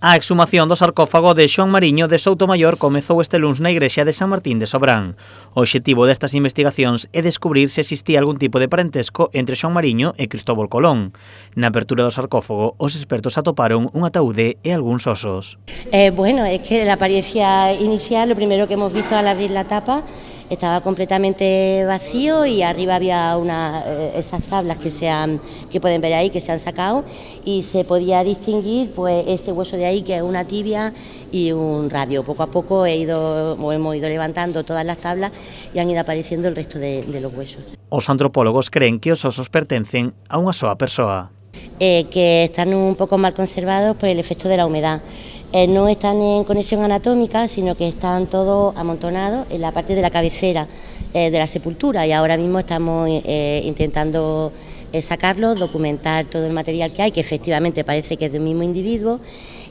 A exhumación do sarcófago de Xoán Mariño de Soutomaior comezou este luns na igrexa de San Martín de Sobrán. O obxectivo destas investigacións é descubrir se existía algún tipo de parentesco entre Xoán Mariño e Cristóbal Colón. Na apertura do sarcófago, os expertos atoparon un ataúde e algúns osos. Bueno, es que la apariencia inicial, lo primero que hemos visto al abrir la tapa, estaba completamente vacío y arriba había esas tablas que pueden ver ahí, que se han sacado, y se podía distinguir pues este hueso de ahí, que es una tibia y un radio. Poco a poco hemos ido levantando todas las tablas y han ido apareciendo el resto de los huesos. Os antropólogos creen que os osos pertencen a unha soa persoa. Que están un poco mal conservados por el efecto de la humedad. No están en conexión anatómica, sino que están todos amontonados en la parte de la cabecera de la sepultura, y ahora mismo estamos intentando sacarlos, documentar todo el material que hay, que efectivamente parece que es del mismo individuo,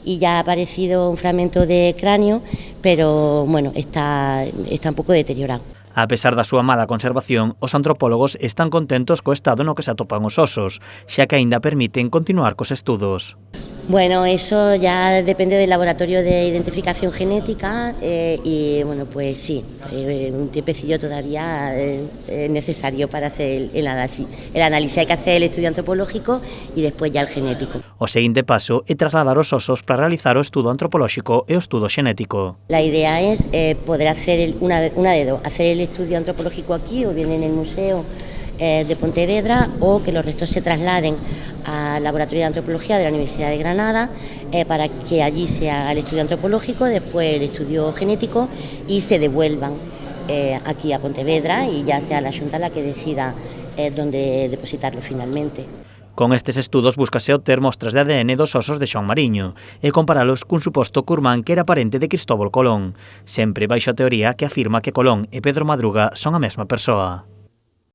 y ya ha aparecido un fragmento de cráneo, pero bueno, está un poco deteriorado. A pesar da súa mala conservación, os antropólogos están contentos co estado no que se atopan os osos, xa que aínda permiten continuar cos estudos. Bueno, eso ya depende del laboratorio de identificación genética y bueno, pues sí, un tiempecillo todavía es necesario para hacer el análisis. El análisis hay que hacer el estudio antropológico y después ya el genético. O seguinte paso é trasladar os osos para realizar o estudo antropolóxico e o estudo xenético. La idea es poder hacer hacer el estudio antropológico aquí o bien en el museo de Pontevedra, o que los restos se trasladen al laboratorio de antropología de la Universidad de Granada para que allí se haga el estudio antropológico, después el estudio genético, y se devuelvan aquí a Pontevedra, y ya sea la Xunta la que decida dónde depositarlo finalmente. Con estes estudos búscase obter mostras de ADN dos osos de Xoán Mariño e comparalos cun suposto curmán que era parente de Cristóbal Colón, sempre baixo a teoría que afirma que Colón e Pedro Madruga son a mesma persoa.